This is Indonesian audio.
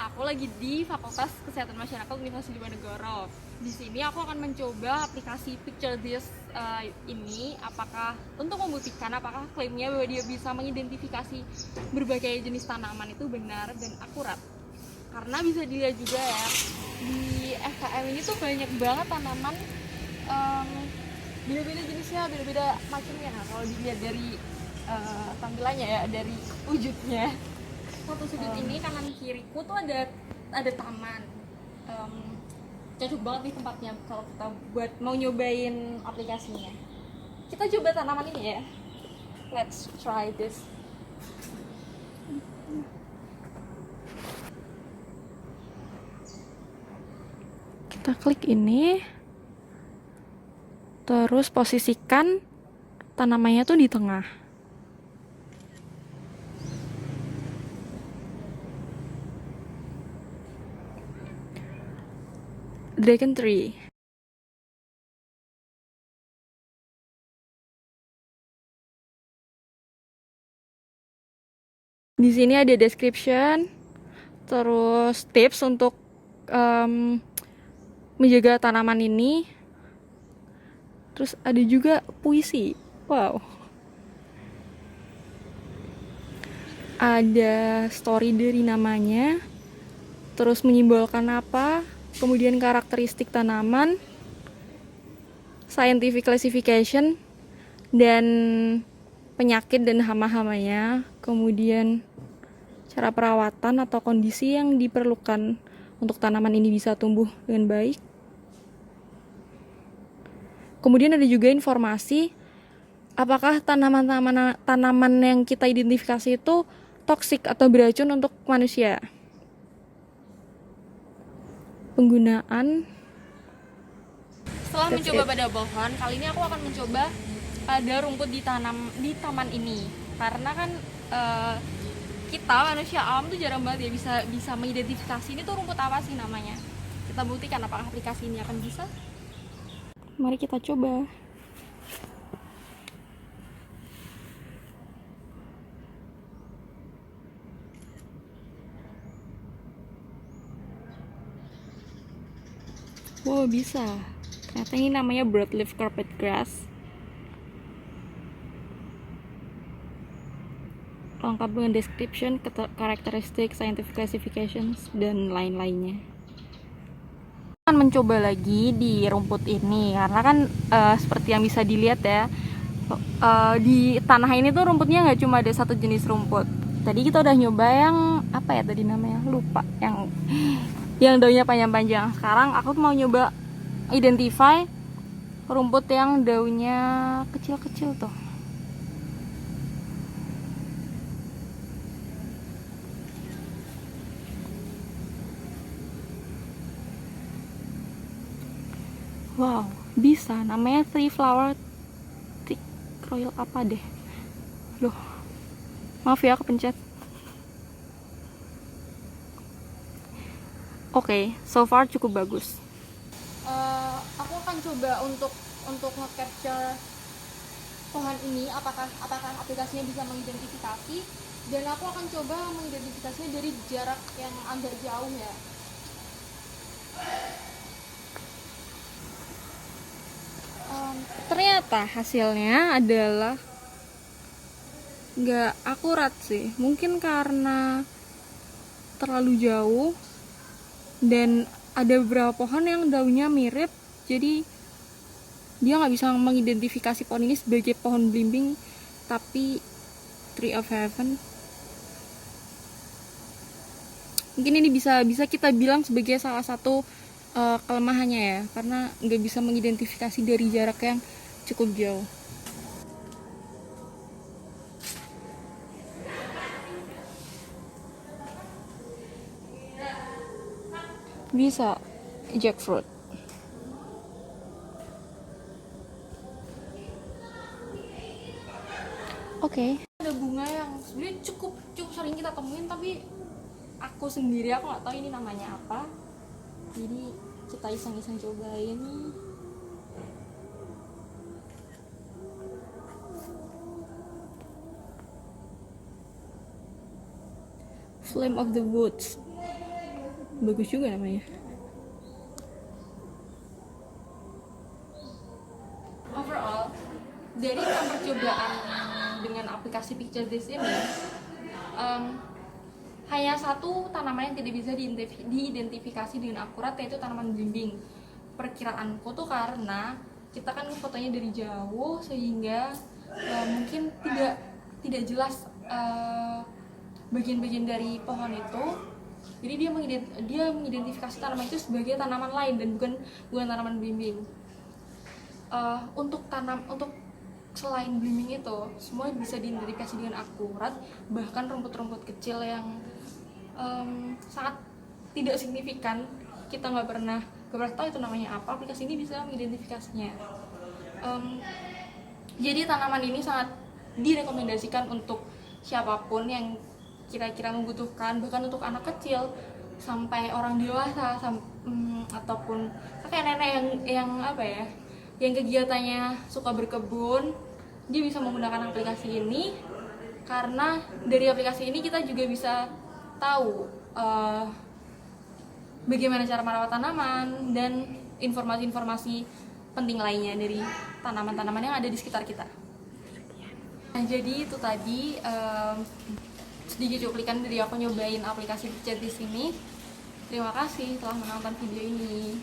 aku lagi di Fakultas Kesehatan Masyarakat Universitas Diponegoro. Di sini aku akan mencoba aplikasi Picture This ini, apakah untuk membuktikan apakah klaimnya bahwa dia bisa mengidentifikasi berbagai jenis tanaman itu benar dan akurat. Karena bisa dilihat juga ya, di FKM ini tuh banyak banget tanaman, beda-beda jenisnya, beda-beda macamnya. Nah, kalau dilihat dari tampilannya ya, dari wujudnya, satu sudut ini kanan kiriku tuh ada taman. Cocok banget nih tempatnya kalau kita buat mau nyobain aplikasinya. Kita coba tanaman ini ya. Let's try this. Kita klik ini, terus posisikan tanamannya tuh di tengah. Dragon tree. Di sini ada description, terus tips untuk menjaga tanaman ini. Terus ada juga puisi. Wow. Ada story dari namanya, terus menyimbolkan apa, kemudian karakteristik tanaman, scientific classification, dan penyakit dan hama-hamanya, kemudian cara perawatan atau kondisi yang diperlukan untuk tanaman ini bisa tumbuh dengan baik. Kemudian ada juga informasi apakah tanaman yang kita identifikasi itu toksik atau beracun untuk manusia. Penggunaan. Setelah mencoba pada pohon, kali ini aku akan mencoba pada rumput di taman ini. Karena kan kita manusia awam tuh jarang banget ya bisa mengidentifikasi ini tuh rumput apa sih namanya. Kita buktikan apakah aplikasi ini akan bisa. Mari kita coba. Wow, bisa. Ternyata ini namanya broadleaf carpet grass. Lengkap dengan description, karakteristik, scientific classifications, dan lain-lainnya. Akan mencoba lagi di rumput ini karena kan seperti yang bisa dilihat ya, di tanah ini tuh rumputnya nggak cuma ada satu jenis rumput. Tadi kita udah nyoba yang apa ya tadi namanya, lupa, yang daunnya panjang-panjang. Sekarang aku mau nyoba identify rumput yang daunnya kecil-kecil tuh. Wow, bisa. Namanya three flower tick royal apa deh. Loh, maaf ya kepencet. Oke, so far cukup bagus. Aku akan coba untuk nge-capture pohon ini, apakah aplikasinya bisa mengidentifikasi, dan aku akan coba mengidentifikasinya dari jarak yang agak jauh ya. Ternyata hasilnya adalah nggak akurat sih, mungkin karena terlalu jauh dan ada beberapa pohon yang daunnya mirip, jadi dia nggak bisa mengidentifikasi pohon ini sebagai pohon belimbing tapi tree of heaven. Mungkin ini bisa kita bilang sebagai salah satu kelemahannya ya, karena nggak bisa mengidentifikasi dari jarak yang cukup jauh. Bisa jackfruit. Oke. Ada bunga yang sebenarnya cukup sering kita temuin, tapi aku sendiri aku nggak tahu ini namanya apa. Jadi kita iseng-iseng cobain. Flame of the Woods. Bagus juga namanya. Overall, dari percobaan dengan aplikasi Picture This ini, hanya satu tanaman yang tidak bisa diidentifikasi dengan akurat, yaitu tanaman belimbing. Perkiraanku tuh karena kita kan fotonya dari jauh, sehingga mungkin tidak jelas bagian-bagian dari pohon itu. Jadi dia mengidentifikasi tanaman itu sebagai tanaman lain dan bukan tanaman belimbing. Untuk selain belimbing itu, semua bisa diidentifikasi dengan akurat, bahkan rumput-rumput kecil yang sangat tidak signifikan, kita nggak pernah tahu itu namanya apa, aplikasi ini bisa mengidentifikasinya. Jadi tanaman ini sangat direkomendasikan untuk siapapun yang kira-kira membutuhkan, bahkan untuk anak kecil sampai orang dewasa, ataupun kakek nenek yang apa ya, yang kegiatannya suka berkebun, dia bisa menggunakan aplikasi ini. Karena dari aplikasi ini kita juga bisa tahu bagaimana cara merawat tanaman dan informasi-informasi penting lainnya dari tanaman-tanaman yang ada di sekitar kita. Nah, jadi itu tadi sedikit cuplikan dari aku nyobain aplikasi Picture This ini. Terima kasih telah menonton video ini.